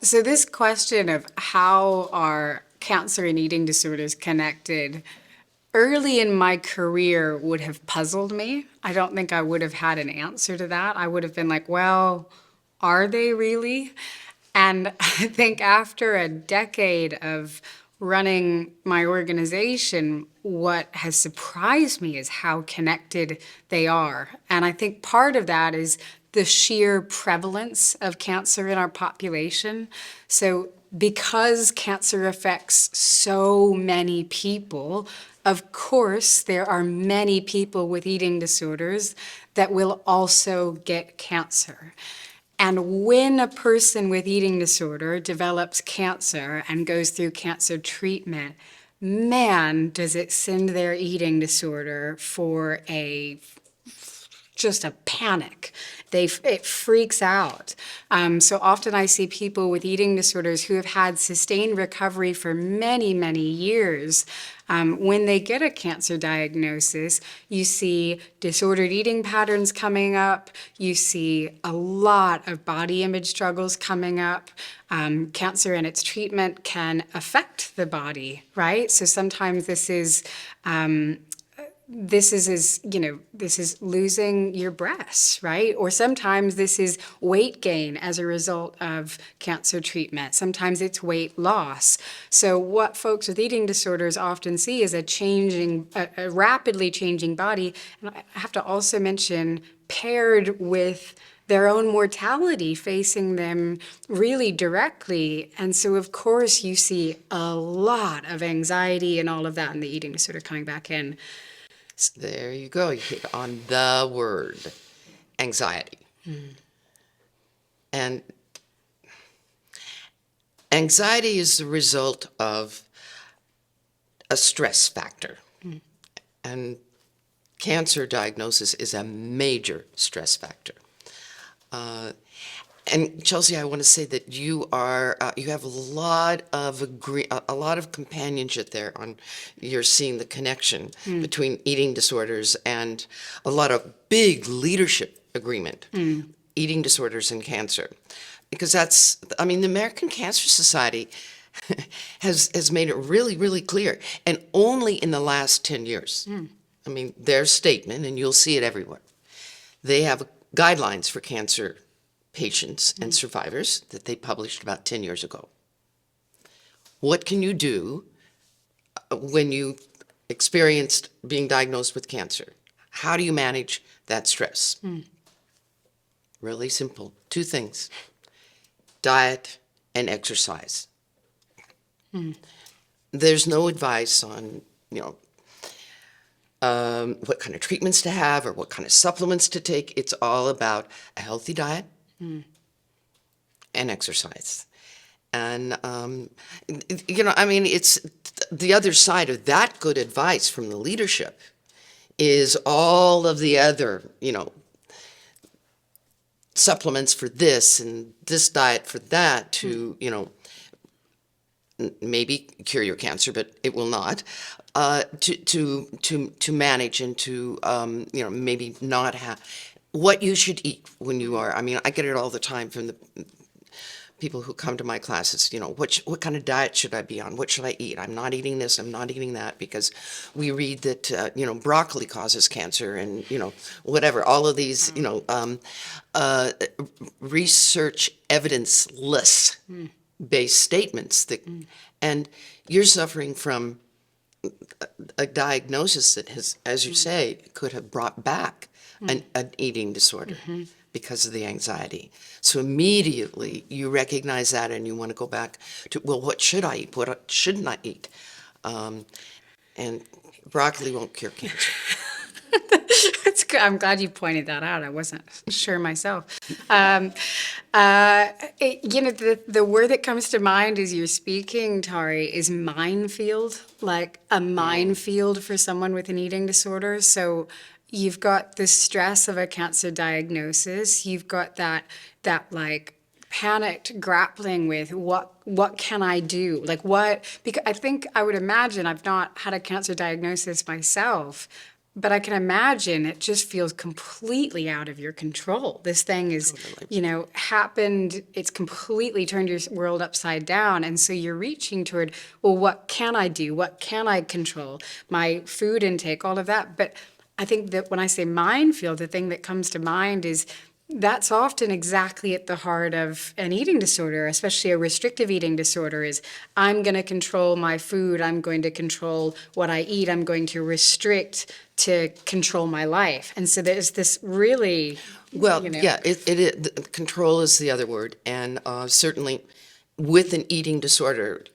So this question of how are cancer and eating disorders connected early in my career would have puzzled me. I don't think I would have had an answer to that. I would have been like, well, are they really? And I think after a decade of running my organization, what has surprised me is how connected they are. And I think part of that is the sheer prevalence of cancer in our population. So, because cancer affects so many people, of course, there are many people with eating disorders that will also get cancer. And when a person with eating disorder develops cancer and goes through cancer treatment, man, does it send their eating disorder for just a panic. It freaks out. So often I see people with eating disorders who have had sustained recovery for many, many years. When they get a cancer diagnosis, you see disordered eating patterns coming up. You see a lot of body image struggles coming up. Cancer and its treatment can affect the body, right? So sometimes this is this is losing your breasts, right? Or sometimes this is weight gain as a result of cancer treatment. Sometimes it's weight loss. So what folks with eating disorders often see is a rapidly changing body. And I have to also mention, paired with their own mortality facing them really directly. And so, of course, you see a lot of anxiety and all of that in the eating disorder coming back in. There you go. You hit on the word, anxiety. And anxiety is the result of a stress factor. And cancer diagnosis is a major stress factor. And Chelsea, I want to say that you have a lot of companionship there on. You're seeing the connection between eating disorders and a lot of big leadership agreement, eating disorders and cancer, because the American Cancer Society has made it really, really clear, and only in the last 10 years. Their statement, and you'll see it everywhere. They have guidelines for cancer patients and survivors that they published about 10 years ago. What can you do when you experienced being diagnosed with cancer? How do you manage that stress? Really simple. Two things: diet and exercise. There's no advice on, what kind of treatments to have or what kind of supplements to take. It's all about a healthy diet and exercise. And, it's the other side of that good advice from the leadership is all of the other, supplements for this and this diet for that to, maybe cure your cancer, but it will not, to manage and to, maybe not have what you should eat when you are. I get it all the time from the people who come to my classes. What kind of diet should I be on? What should I eat? I'm not eating this, I'm not eating that, because we read that, broccoli causes cancer and, whatever, all of these, research evidence-less based statements that, and you're suffering from a diagnosis that has, as you say, could have brought back an eating disorder because of the anxiety. So immediately you recognize that and you want to go back to, well, what should I eat? What shouldn't I eat? And broccoli won't cure cancer. That's good. I'm glad you pointed that out. I wasn't sure myself. The word that comes to mind as you're speaking, Tari, is minefield, like a minefield for someone with an eating disorder. So you've got the stress of a cancer diagnosis. You've got that like panicked grappling with what can I do? Like what, because I think I would imagine, I've not had a cancer diagnosis myself, But I can imagine it just feels completely out of your control. This thing is, happened, it's completely turned your world upside down. And so you're reaching toward, well, what can I do? What can I control? My food intake, all of that. But I think that when I say minefield, the thing that comes to mind is that's often exactly at the heart of an eating disorder, especially a restrictive eating disorder, is I'm going to control my food. I'm going to control what I eat. I'm going to restrict to control my life. And so there's this really, Well, yeah, control is the other word. And certainly with an eating disorder,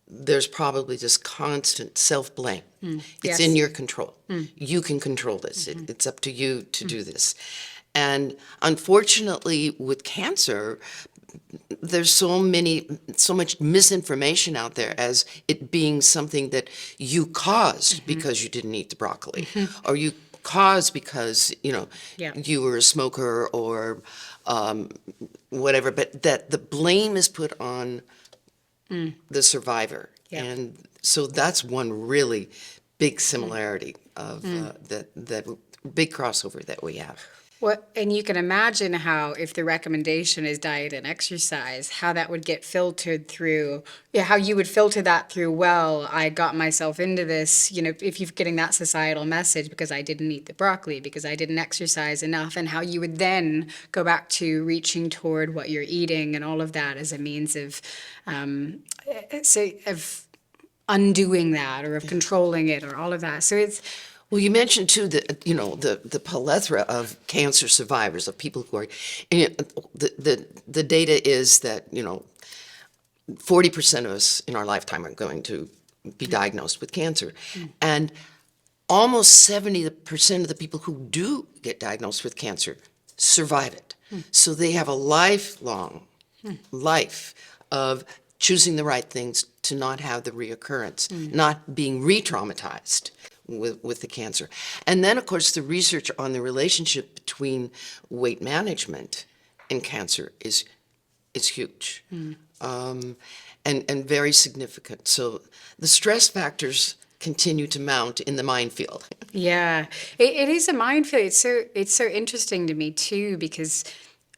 there's probably this constant self-blame. It's yes. in your control. You can control this. It's up to you to do this. And unfortunately, with cancer, there's so much misinformation out there as it being something that you caused because you didn't eat the broccoli, or you caused because you were a smoker or whatever. But that the blame is put on the survivor, and so that's one really big similarity of that big crossover that we have. Well, and you can imagine how, if the recommendation is diet and exercise, how that would get filtered through, how you would filter that through, well, I got myself into this, if you're getting that societal message because I didn't eat the broccoli, because I didn't exercise enough, and how you would then go back to reaching toward what you're eating and all of that as a means of, of undoing that or of controlling it or all of that. So it's, well, you mentioned too that the plethora of cancer survivors, of people who are, the data is that 40% of us in our lifetime are going to be diagnosed with cancer, and almost 70% of the people who do get diagnosed with cancer survive it. So they have a lifelong life of choosing the right things to not have the reoccurrence, not being re-traumatized with the cancer. And then, of course, the research on the relationship between weight management and cancer is huge, and very significant. So the stress factors continue to mount in the minefield. Yeah, it is a minefield. It's so interesting to me too, because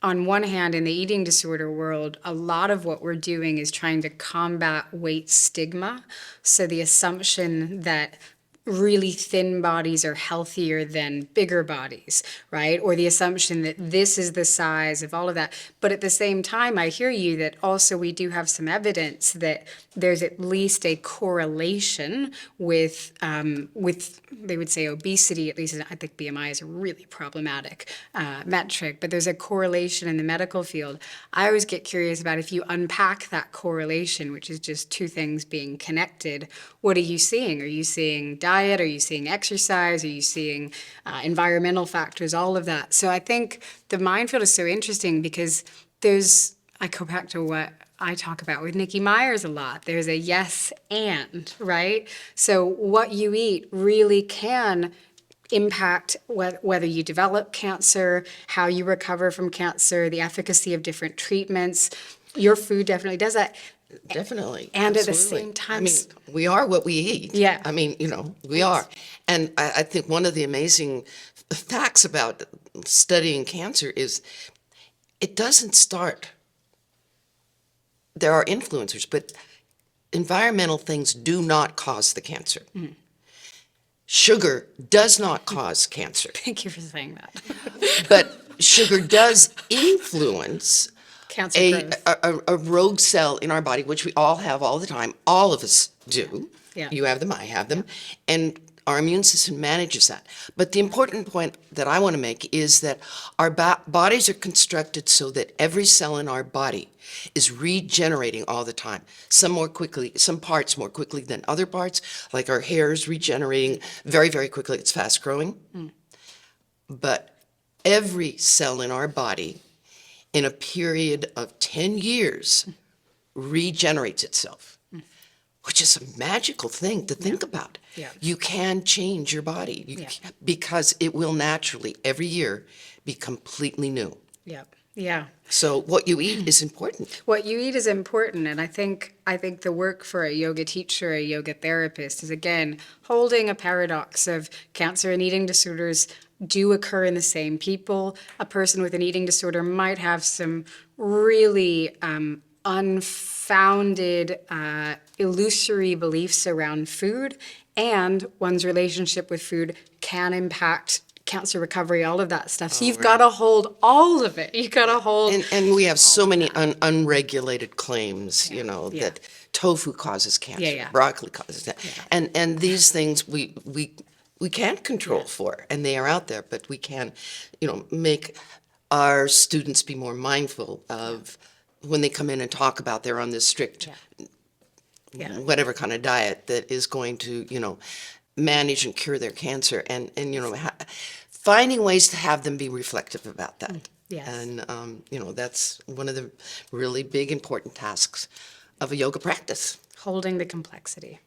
on one hand, in the eating disorder world, a lot of what we're doing is trying to combat weight stigma. So the assumption that really thin bodies are healthier than bigger bodies, right? Or the assumption that this is the size of all of that. But at the same time, I hear you that also we do have some evidence that there's at least a correlation with they would say obesity, at least I think BMI is a really problematic metric, but there's a correlation in the medical field. I always get curious about if you unpack that correlation, which is just two things being connected, what are you seeing? Are you seeing diet? Are you seeing exercise? Are you seeing environmental factors? All of that. So I think the minefield is so interesting because I go back to what I talk about with Nikki Myers a lot. There's a yes and, right? So what you eat really can impact whether you develop cancer, how you recover from cancer, the efficacy of different treatments. Your food definitely does that. Definitely. And absolutely. at the same time, I mean, we are what we eat. Yeah. I mean, we are. And I think one of the amazing facts about studying cancer is it doesn't start. There are influencers, but environmental things do not cause the cancer. Sugar does not cause cancer. Thank you for saying that. But sugar does influence Cancer growth. a rogue cell in our body, which we all have all the time. All of us do. Yeah. You have them, I have them. And our immune system manages that. But the important point that I want to make is that our bodies are constructed so that every cell in our body is regenerating all the time. Some more quickly, some parts more quickly than other parts, like our hair is regenerating very, very quickly. It's fast growing. But every cell in our body in a period of 10 years regenerates itself, which is a magical thing to think about. Yeah. You can change your body because it will naturally every year be completely new. Yep. Yeah. So what you eat is important. What you eat is important, and I think the work for a yoga teacher, a yoga therapist, is again holding a paradox of cancer and eating disorders do occur in the same people. A person with an eating disorder might have some really unfounded, illusory beliefs around food, and one's relationship with food can impact cancer recovery, all of that stuff. So you've got to hold all of it. You've got to hold. And we have so many unregulated claims, you know, Yeah. that tofu causes cancer, Yeah, yeah. broccoli causes that. And these things we can't control for, and they are out there, but we can, you know, make our students be more mindful of when they come in and talk about they're on this strict Yeah. whatever kind of diet that is going to, you know, manage and cure their cancer, and you know, finding ways to have them be reflective about that. Yes. And you know, that's one of the really big important tasks of a yoga practice. Holding the complexity.